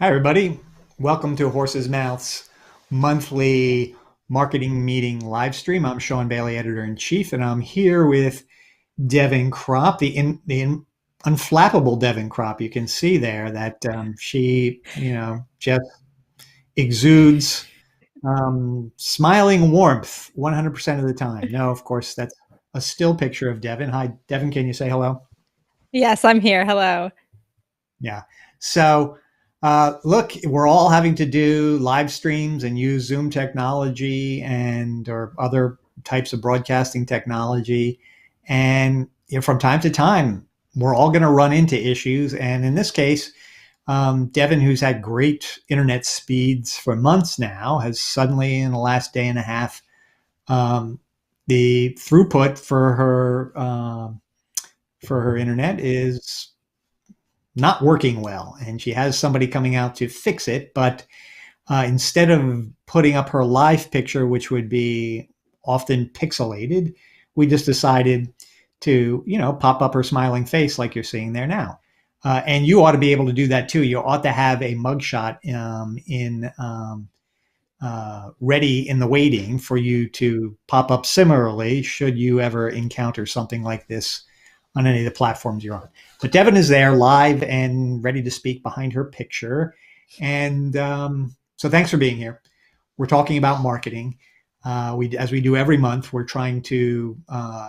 Hi, everybody. Welcome to Horse's Mouth's monthly marketing meeting live stream. I'm Sean Bailey, editor in chief, and I'm here with Devin Kropp, the unflappable Devin Kropp. You can see there that she, just exudes smiling warmth 100% of the time. No, of course, that's a still picture of Devin. Hi, Devin. Can you say hello? Yes, I'm here. Hello. Yeah. So, look, we're all having to do live streams and use Zoom technology and or other types of broadcasting technology, and from time to time, we're all going to run into issues. And in this case, Devin, who's had great internet speeds for months now, has suddenly, in the last day and a half, um, the throughput for her internet is not working well, and she has somebody coming out to fix it. But instead of putting up her live picture, which would be often pixelated, we just decided to, pop up her smiling face like you're seeing there now. And you ought to be able to do that too. You ought to have a mugshot ready in the waiting for you to pop up similarly should you ever encounter something like this on any of the platforms you're on. But Devin is there live and ready to speak behind her picture. And so thanks for being here. We're talking about marketing. As we do every month, we're trying to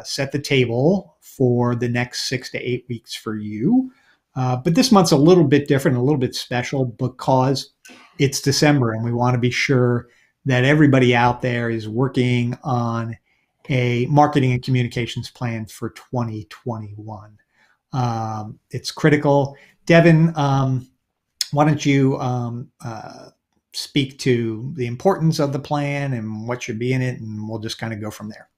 set the table for the next 6 to 8 weeks for you. But this month's a little bit different, a little bit special because it's December and we want to be sure that everybody out there is working on a marketing and communications plan for 2021. It's critical. Devin, why don't you speak to the importance of the plan and what should be in it, and we'll just kind of go from there.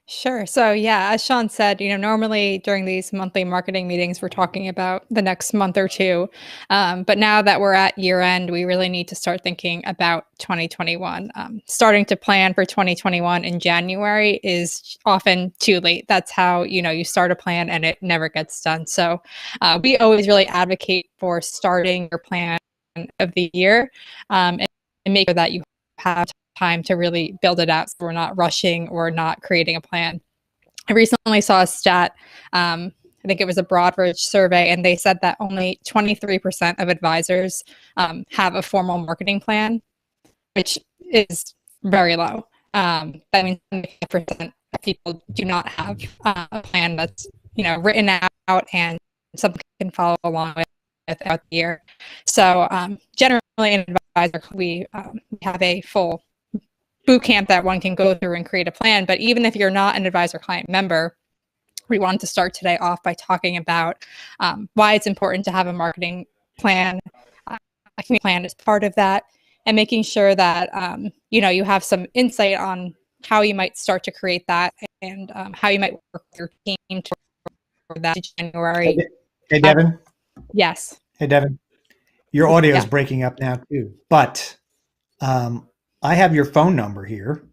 Sure. So, yeah, as Sean said, normally during these monthly marketing meetings, we're talking about the next month or two. But now that we're at year end, we really need to start thinking about 2021. Starting to plan for 2021 in January is often too late. That's how, you start a plan and it never gets done. So we always really advocate for starting your plan of the year and make sure that you have time to really build it out so we're not rushing or not creating a plan. I recently saw a stat, I think it was a Broadridge survey, and they said that only 23% of advisors have a formal marketing plan, which is very low. That means 75% of people do not have a plan that's written out and something can follow along with throughout the year. So generally, an advisor, we have a full boot camp that one can go through and create a plan. But even if you're not an advisor client member, we wanted to start today off by talking about why it's important to have a marketing plan. A community plan is part of that, and making sure that you have some insight on how you might start to create that and how you might work with your team for that January. Hey, Devin. Yes. Hey, Devin. Your audio is breaking up now too, but I have your phone number here,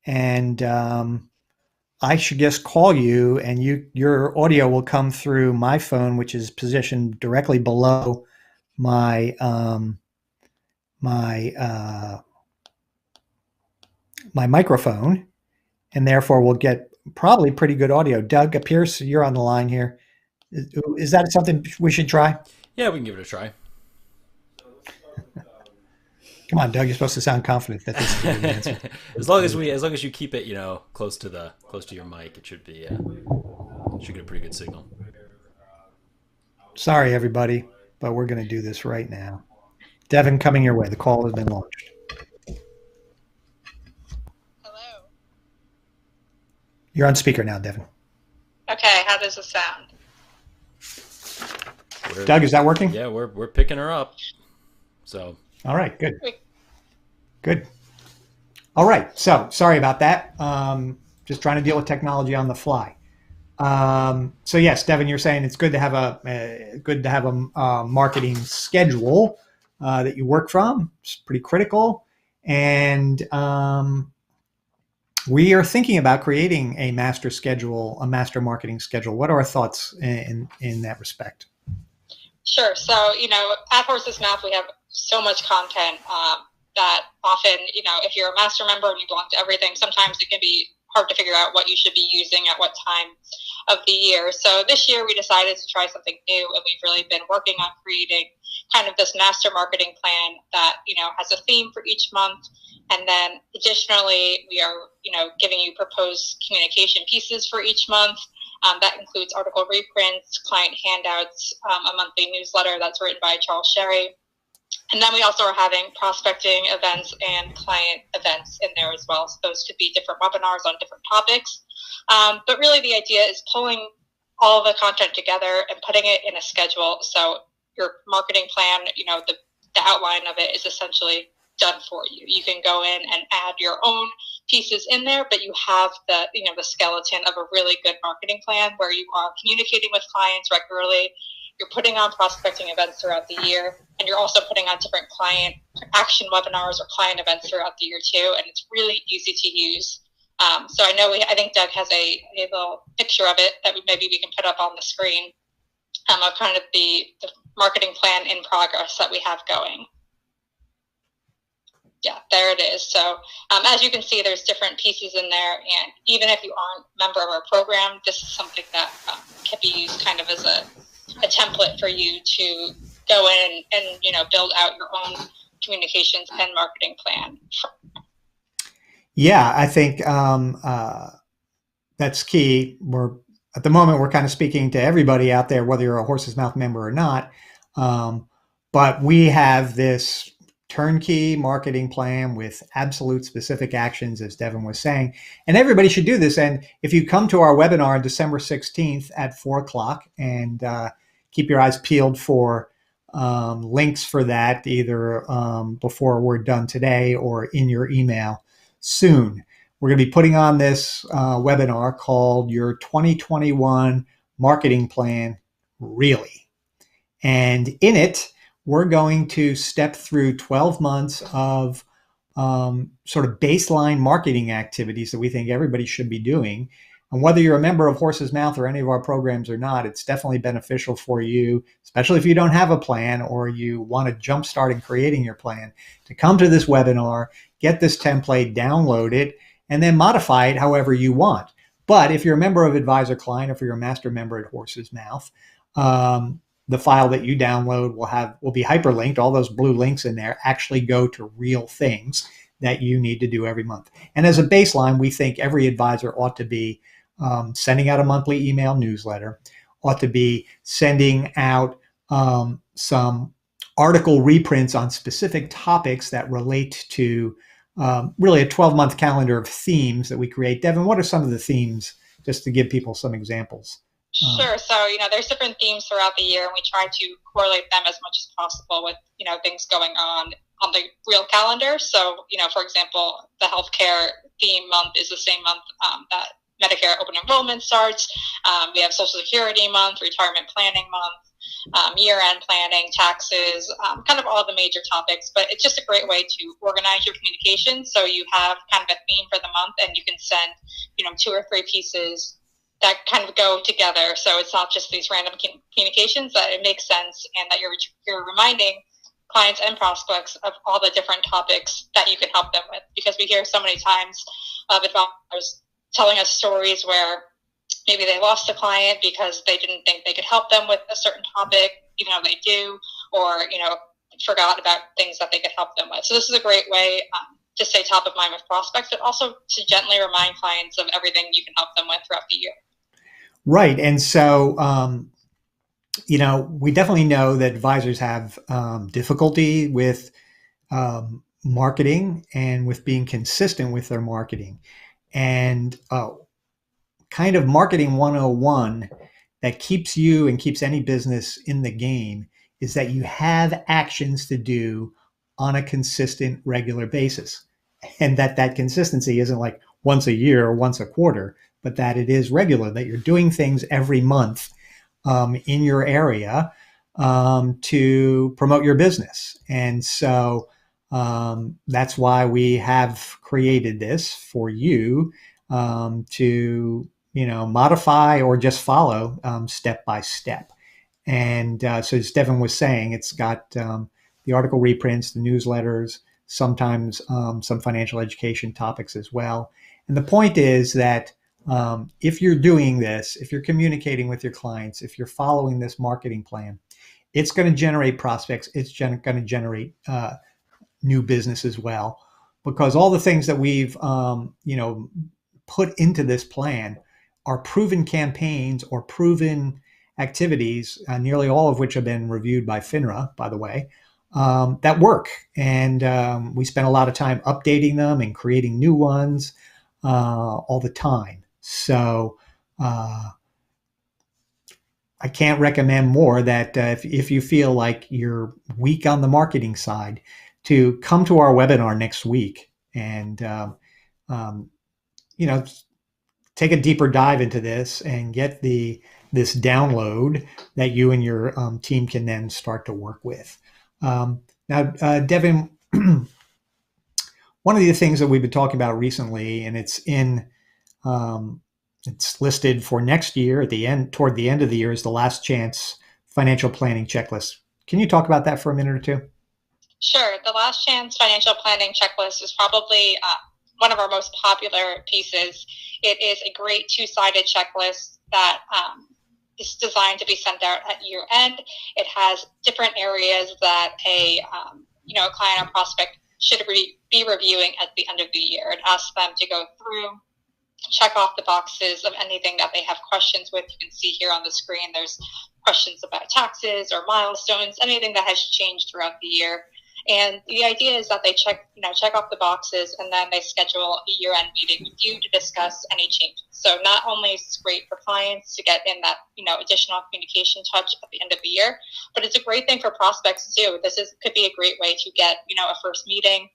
and I should just call you, and your audio will come through my phone, which is positioned directly below my my microphone, and therefore we'll get probably pretty good audio. Doug appears you're on the line here. Is that something we should try? Yeah, we can give it a try. Come on, Doug. You're supposed to sound confident that this is the answer. as long as you keep it, close to your mic, it should be should get a pretty good signal. Sorry, everybody, but we're going to do this right now. Devin, coming your way. The call has been launched. Hello. You're on speaker now, Devin. Okay, how does it sound? Doug, is that working? Yeah, we're picking her up. So. All right, good. Good. All right, so sorry about that. Just trying to deal with technology on the fly. So yes, Devin, you're saying it's good to have a marketing schedule that you work from. It's pretty critical, and we are thinking about creating a master marketing schedule. What are our thoughts in that respect? Sure. So, at Horse's Mouth, we have so much content that often, if you're a master member and you belong to everything, sometimes it can be hard to figure out what you should be using at what time of the year. So this year we decided to try something new, and we've really been working on creating kind of this master marketing plan that, has a theme for each month. And then additionally, we are, giving you proposed communication pieces for each month. That includes article reprints, client handouts, a monthly newsletter that's written by Charles Sherry. And then we also are having prospecting events and client events in there as well. So those could be different webinars on different topics. But really the idea is pulling all the content together and putting it in a schedule. So your marketing plan, the outline of it is essentially done for you. You can go in and add your own pieces in there, but you have the skeleton of a really good marketing plan where you are communicating with clients regularly. You're putting on prospecting events throughout the year, and you're also putting on different client action webinars or client events throughout the year too. And it's really easy to use. So I think Doug has a little picture of it that maybe we can put up on the screen of kind of the marketing plan in progress that we have going. Yeah, there it is. So as you can see, there's different pieces in there. And even if you aren't a member of our program, this is something that can be used kind of as a template for you to go in and build out your own communications and marketing plan. Yeah, I think that's key. At the moment, we're kind of speaking to everybody out there, whether you're a Horse's Mouth member or not. But we have this turnkey marketing plan with absolute specific actions, as Devin was saying, and everybody should do this. And if you come to our webinar on December 16th at 4:00 and keep your eyes peeled for links for that, either before we're done today or in your email soon. We're going to be putting on this webinar called Your 2021 Marketing Plan Really. And in it, we're going to step through 12 months of sort of baseline marketing activities that we think everybody should be doing. And whether you're a member of Horse's Mouth or any of our programs or not, it's definitely beneficial for you, especially if you don't have a plan or you want to jumpstart in creating your plan, to come to this webinar, get this template, download it, and then modify it however you want. But if you're a member of Advisor Client, or if you're a master member at Horse's Mouth, the file that you download will be hyperlinked. All those blue links in there actually go to real things that you need to do every month. And as a baseline, we think every advisor ought to be sending out a monthly email newsletter, ought to be sending out some article reprints on specific topics that relate to really a 12-month calendar of themes that we create. Devin, what are some of the themes, just to give people some examples? Sure. So, there's different themes throughout the year, and we try to correlate them as much as possible with, things going on the real calendar. So, for example, the healthcare theme month is the same month that Medicare open enrollment starts. We have Social Security month, retirement planning month, year-end planning, taxes, kind of all the major topics. But it's just a great way to organize your communication. So you have kind of a theme for the month, and you can send, 2 or 3 pieces that kind of go together. So it's not just these random communications, that it makes sense, and that you're reminding clients and prospects of all the different topics that you can help them with. Because we hear so many times of advisors telling us stories where maybe they lost a client because they didn't think they could help them with a certain topic, even though they do, or, forgot about things that they could help them with. So this is a great way to stay top of mind with prospects, but also to gently remind clients of everything you can help them with throughout the year. Right. And so, we definitely know that advisors have difficulty with marketing and with being consistent with their marketing. And kind of marketing 101 that keeps you and keeps any business in the game is that you have actions to do on a consistent, regular basis. And that consistency isn't like once a year or once a quarter, but that it is regular, that you're doing things every month in your area to promote your business. And so that's why we have created this for you to, modify or just follow step by step. And so as Devin was saying, it's got the article reprints, the newsletters, sometimes some financial education topics as well. And the point is that if you're doing this, if you're communicating with your clients, if you're following this marketing plan, it's going to generate prospects. It's going to generate new business as well, because all the things that we've put into this plan are proven campaigns or proven activities, nearly all of which have been reviewed by FINRA, by the way, that work. And we spend a lot of time updating them and creating new ones all the time. So I can't recommend more that if you feel like you're weak on the marketing side, to come to our webinar next week and take a deeper dive into this and get this download that you and your team can then start to work with. Now, Devin, one of the things that we've been talking about recently, and it's listed for next year toward the end of the year, is the Last Chance Financial Planning Checklist. Can you talk about that for a minute or two? Sure. The Last Chance Financial Planning Checklist is probably one of our most popular pieces. It is a great two-sided checklist that is designed to be sent out at year end. It has different areas that a client or prospect should be reviewing at the end of the year. It asks them to go through, check off the boxes of anything that they have questions with. You can see here on the screen, there's questions about taxes or milestones, anything that has changed throughout the year. And the idea is that they check off the boxes, and then they schedule a year-end meeting with you to discuss any changes. So not only is it great for clients to get in that, additional communication touch at the end of the year, but it's a great thing for prospects too. Could be a great way to get, a first meeting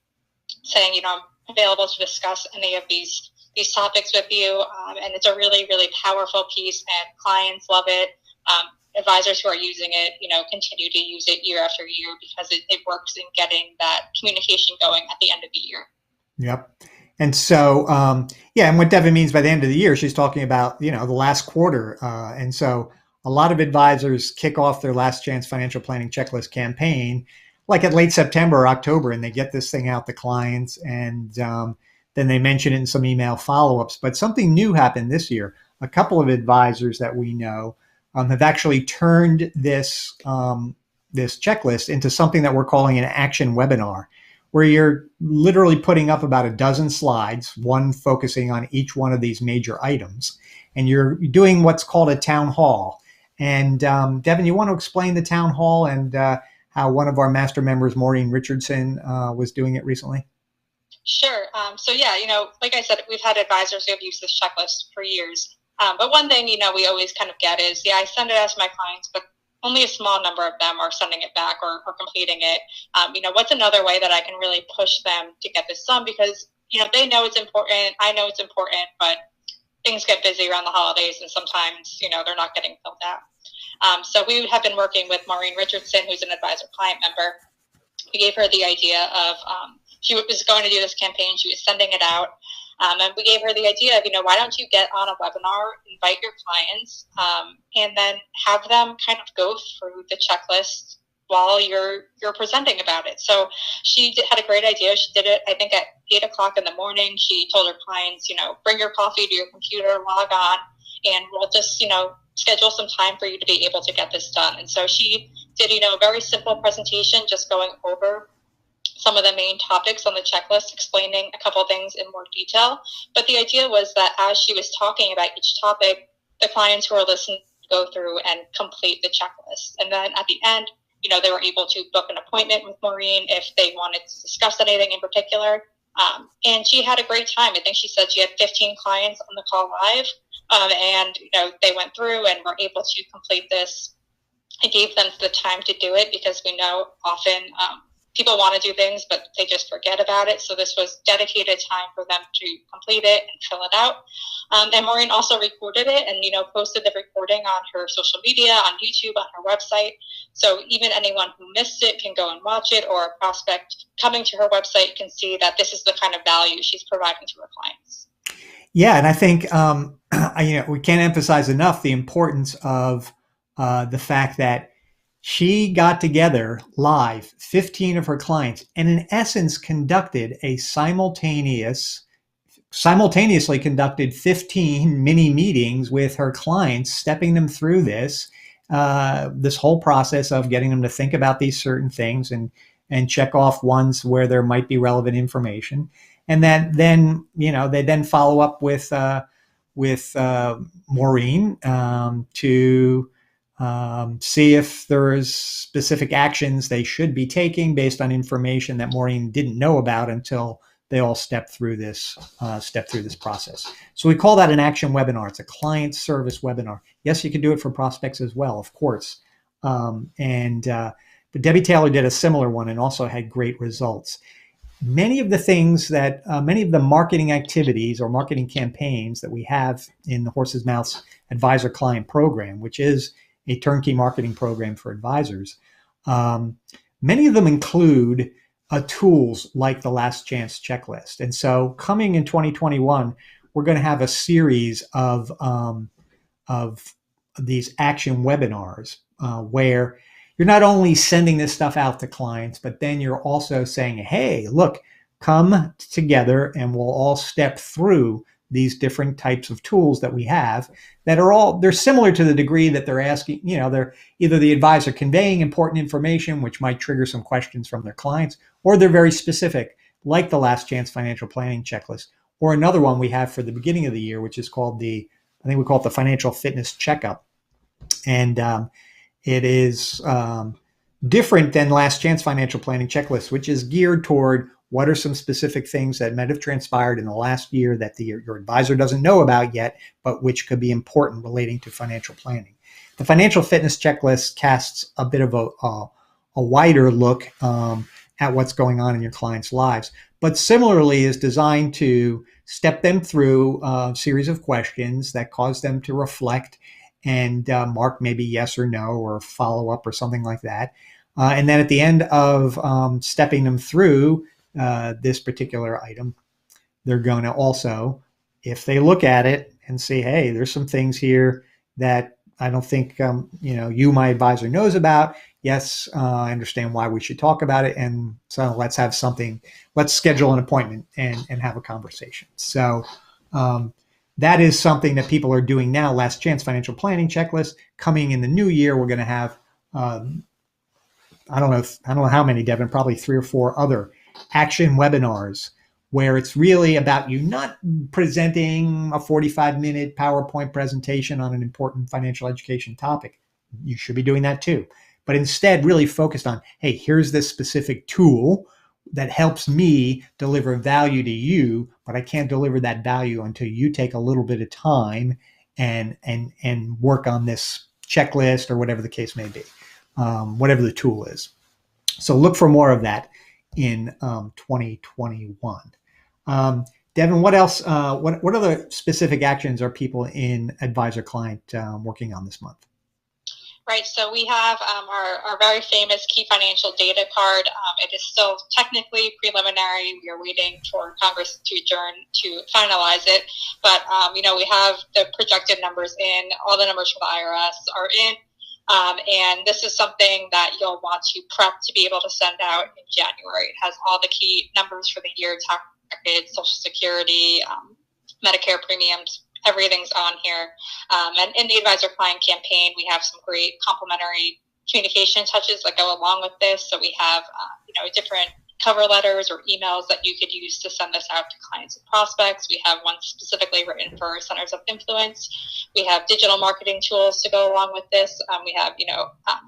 saying, I'm available to discuss any of these topics with you. And it's a really, really powerful piece, and clients love it. Advisors who are using it, continue to use it year after year because it works in getting that communication going at the end of the year. Yep. And so, and what Devin means by the end of the year, she's talking about, the last quarter. And so a lot of advisors kick off their Last Chance Financial Planning Checklist campaign, like at late September or October, and they get this thing out to clients, and then they mention it in some email follow-ups. But something new happened this year. A couple of advisors that we know have actually turned this checklist into something that we're calling an action webinar, where you're literally putting up about a dozen slides, one focusing on each one of these major items, and you're doing what's called a town hall. And Devin, you want to explain the town hall and how one of our master members, Maureen Richardson, was doing it recently? Sure. Like I said, we've had advisors who have used this checklist for years. But one thing, we always kind of get is, I send it out to my clients, but only a small number of them are sending it back or completing it. What's another way that I can really push them to get this done? Because, they know it's important. I know it's important, but things get busy around the holidays, and sometimes, they're not getting filled out. So we have been working with Maureen Richardson, who's an advisor client member. We gave her the idea of, she was going to do this campaign. She was sending it out. And we gave her the idea of, why don't you get on a webinar, invite your clients, and then have them kind of go through the checklist while you're presenting about it. So she had a great idea. She did it, I think, at 8 o'clock in the morning. She told her clients, bring your coffee to your computer, log on, and we'll just, schedule some time for you to be able to get this done. And so she did, a very simple presentation, just going over some of the main topics on the checklist, explaining a couple of things in more detail. But the idea was that as she was talking about each topic, the clients who were listening go through and complete the checklist. And then at the end, they were able to book an appointment with Maureen if they wanted to discuss anything in particular. And she had a great time. I think she said she had 15 clients on the call live. And they went through and were able to complete this. I gave them the time to do it because we know often people want to do things, but they just forget about it. So this was dedicated time for them to complete it and fill it out. And Maureen also recorded it and, posted the recording on her social media, on YouTube, on her website. So even anyone who missed it can go and watch it, or a prospect coming to her website can see that this is the kind of value she's providing to her clients. Yeah, and I think we can't emphasize enough the importance of the fact that she got together live 15 of her clients and in essence conducted a simultaneously conducted 15 mini meetings with her clients, stepping them through this whole process of getting them to think about these certain things and check off ones where there might be relevant information. And then they then follow up with Maureen to see if there's specific actions they should be taking based on information that Maureen didn't know about until they all step through this process. So we call that an action webinar. It's a client service webinar. Yes, you can do it for prospects as well, of course. But Debbie Taylor did a similar one and also had great results. Many of the marketing activities or marketing campaigns that we have in the Horse's Mouth's Advisor Client Program, which is a turnkey marketing program for advisors, many of them include tools like the Last Chance Checklist. And so coming in 2021, we're going to have a series of these action webinars where you're not only sending this stuff out to clients, but then you're also saying, hey, look, come together and we'll all step through these different types of tools that we have that they're similar to the degree that they're asking, they're either the advisor conveying important information, which might trigger some questions from their clients, or they're very specific, like the Last Chance Financial Planning Checklist, or another one we have for the beginning of the year, which is called I think we call it the Financial Fitness Checkup. And it is different than Last Chance Financial Planning Checklist, which is geared toward what are some specific things that might have transpired in the last year that your advisor doesn't know about yet, but which could be important relating to financial planning. The Financial Fitness Checklist casts a bit of a wider look at what's going on in your clients' lives, but similarly is designed to step them through a series of questions that cause them to reflect and mark maybe yes or no or follow up or something like that. And then at the end of stepping them through this particular item, they're going to also, if they look at it and say, hey, there's some things here that I don't think you, my advisor, knows about. Yes, I understand why we should talk about it. And so let's schedule an appointment and have a conversation. So that is something that people are doing now. Last Chance Financial Planning Checklist. Coming in the new year, we're going to have, I don't know how many, Devin, probably 3 or 4 other action webinars where it's really about you not presenting a 45-minute PowerPoint presentation on an important financial education topic. You should be doing that too. But instead really focused on, hey, here's this specific tool that helps me deliver value to you, but I can't deliver that value until you take a little bit of time and work on this checklist or whatever the case may be, whatever the tool is. So look for more of that in 2021. Devin, what else? What other specific actions are people in advisor client working on this month? Right, so we have our very famous key financial data card. It is still technically preliminary. We are waiting for Congress to adjourn to finalize it. But, we have the projected numbers in. All the numbers from the IRS are in. And this is something that you'll want to prep to be able to send out in January. It has all the key numbers for the year, tax brackets, Social Security, Medicare premiums. Everything's on here. And in the advisor client campaign, we have some great complementary communication touches that go along with this. So we have, different cover letters or emails that you could use to send this out to clients and prospects. We have one specifically written for centers of influence. We have digital marketing tools to go along with this. We have,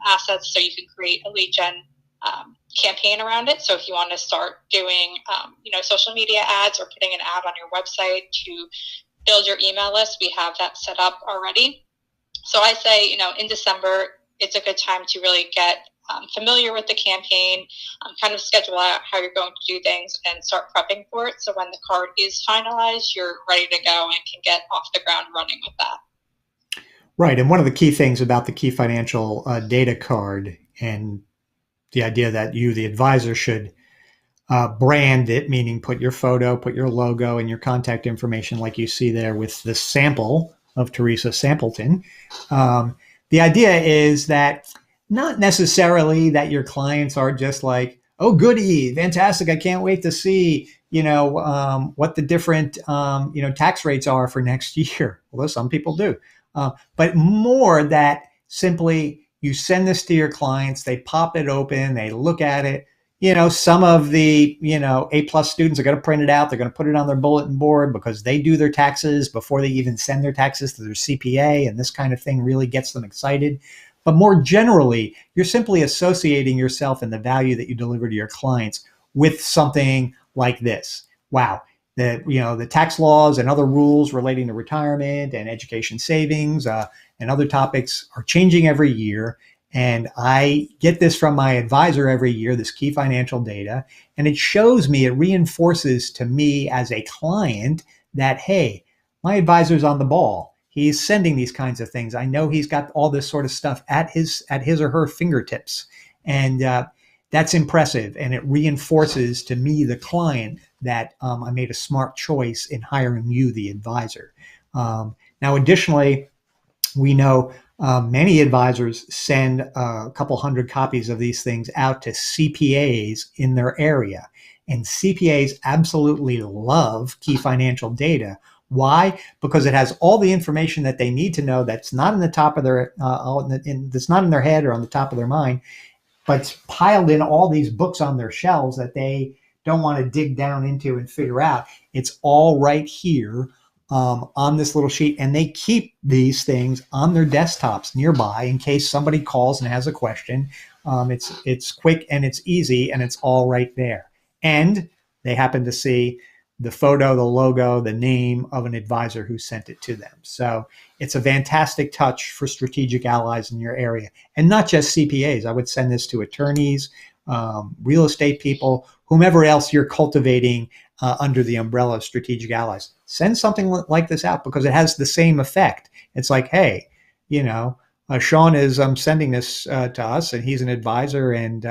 assets so you can create a lead gen campaign around it. So if you want to start doing, social media ads or putting an ad on your website to build your email list, we have that set up already. So I say, in December, it's a good time to really get familiar with the campaign, kind of schedule out how you're going to do things and start prepping for it. So when the card is finalized, you're ready to go and can get off the ground running with that. Right. And one of the key things about the key financial data card and the idea that you, the advisor, should brand it, meaning put your photo, put your logo and your contact information like you see there with the sample of Teresa Sampleton. the idea is that not necessarily that your clients are just like, oh, goody, fantastic, I can't wait to see, what the different, tax rates are for next year. Although some people do. But more that simply you send this to your clients, they pop it open, they look at it. Some of the, A+ students are going to print it out. They're going to put it on their bulletin board because they do their taxes before they even send their taxes to their CPA. And this kind of thing really gets them excited. But more generally, you're simply associating yourself and the value that you deliver to your clients with something like this. Wow. The tax laws and other rules relating to retirement and education savings and other topics are changing every year. And I get this from my advisor every year, this key financial data, and it shows me, it reinforces to me as a client that, hey, my advisor's on the ball. He's sending these kinds of things. I know he's got all this sort of stuff at his or her fingertips. And that's impressive. And it reinforces to me, the client, that I made a smart choice in hiring you, the advisor. Now, additionally, we know many advisors send a couple hundred copies of these things out to CPAs in their area. And CPAs absolutely love key financial data. Why? Because it has all the information that they need to know that's not in the top of their, that's not in their head or on the top of their mind, but it's piled in all these books on their shelves that they don't want to dig down into and figure out. It's all right here on this little sheet, and they keep these things on their desktops nearby in case somebody calls and has a question. It's quick and it's easy, and it's all right there. And they happen to see the photo, the logo, the name of an advisor who sent it to them. So it's a fantastic touch for strategic allies in your area, and not just CPAs. I would send this to attorneys, real estate people, whomever else you're cultivating under the umbrella of strategic allies. Send something like this out because it has the same effect. It's like, hey, Sean is sending this to us, and he's an advisor, and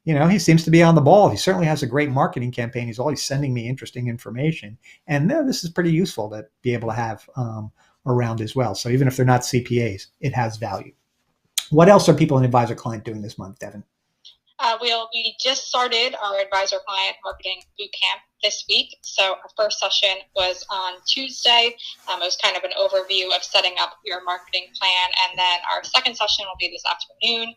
he seems to be on the ball. He certainly has a great marketing campaign. He's always sending me interesting information, and this is pretty useful to be able to have around as well. So even if they're not CPAs, it has value. What else are people in Advisor Client doing this month, Devin? We just started our advisor client marketing boot camp this week. So our first session was on Tuesday. It was kind of an overview of setting up your marketing plan. And then our second session will be this afternoon,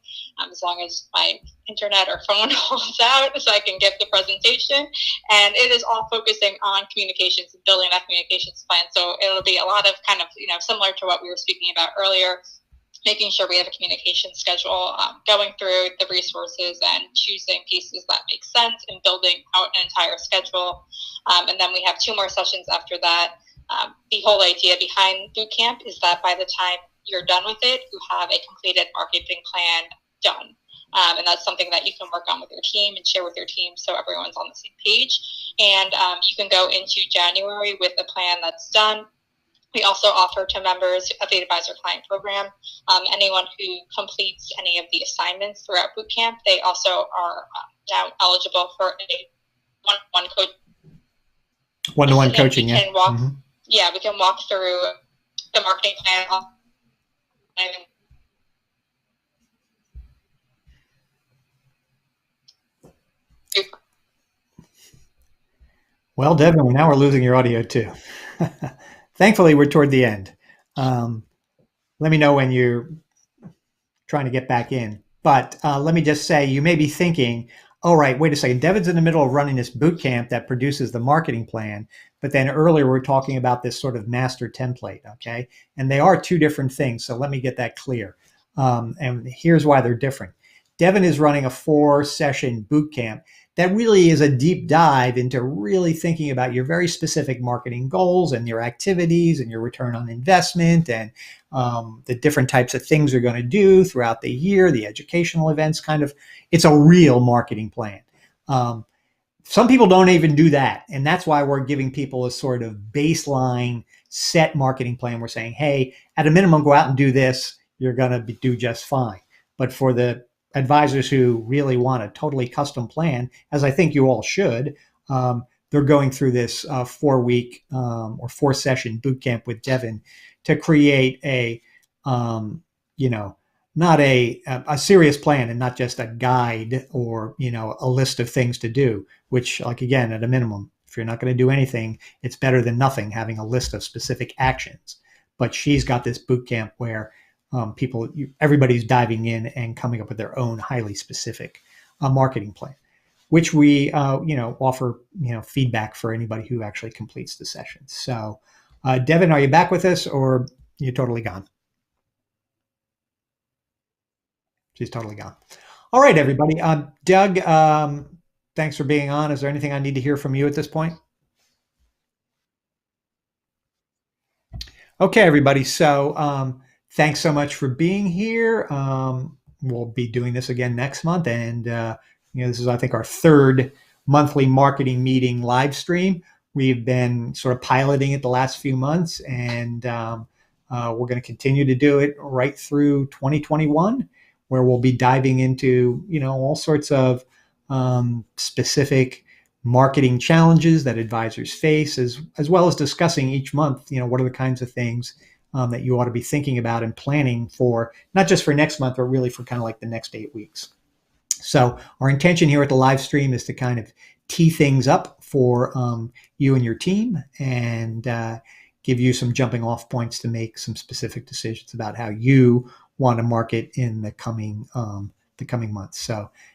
as long as my internet or phone holds out so I can get the presentation. And it is all focusing on communications and building that communications plan. So it'll be a lot of kind of, similar to what we were speaking about earlier, making sure we have a communication schedule, going through the resources and choosing pieces that make sense and building out an entire schedule. And then we have 2 more sessions after that. The whole idea behind boot camp is that by the time you're done with it, you have a completed marketing plan done. And that's something that you can work on with your team and share with your team so everyone's on the same page. And you can go into January with a plan that's done. We also offer to members of the Advisor Client Program, anyone who completes any of the assignments throughout boot camp, they also are now eligible for a one-on-one coach. One-to-one coaching, we can walk through the marketing plan. Well, Devin, now we're losing your audio too. Thankfully, we're toward the end. Let me know when you're trying to get back in. But let me just say, you may be thinking, all right, wait a second. Devin's in the middle of running this boot camp that produces the marketing plan. But then earlier, we were talking about this sort of master template, okay? And they are 2 different things. So let me get that clear. And here's why they're different. Devin is running a 4-session boot camp that really is a deep dive into really thinking about your very specific marketing goals and your activities and your return on investment and the different types of things you're going to do throughout the year, the educational events, it's a real marketing plan. Some people don't even do that. And that's why we're giving people a sort of baseline set marketing plan. We're saying, hey, at a minimum, go out and do this. You're going to do just fine. But for the advisors who really want a totally custom plan, as I think you all should, they're going through this 4-week or 4-session boot camp with Devin to create a not a serious plan and not just a guide or, a list of things to do, which, like, again, at a minimum, if you're not going to do anything, it's better than nothing having a list of specific actions. But she's got this boot camp where everybody's diving in and coming up with their own highly specific marketing plan, which we, offer, feedback for anybody who actually completes the session. So, Devin, are you back with us, or you're totally gone? She's totally gone. All right, everybody. Doug, thanks for being on. Is there anything I need to hear from you at this point? Okay, everybody. So thanks so much for being here. We'll be doing this again next month. And, this is, I think, our third monthly marketing meeting live stream. We've been sort of piloting it the last few months, and we're going to continue to do it right through 2021, where we'll be diving into, all sorts of specific marketing challenges that advisors face, as well as discussing each month, what are the kinds of things that you ought to be thinking about and planning for, not just for next month, but really for kind of like the next 8 weeks. So our intention here at the live stream is to kind of tee things up for you and your team, and give you some jumping off points to make some specific decisions about how you want to market in the coming months. So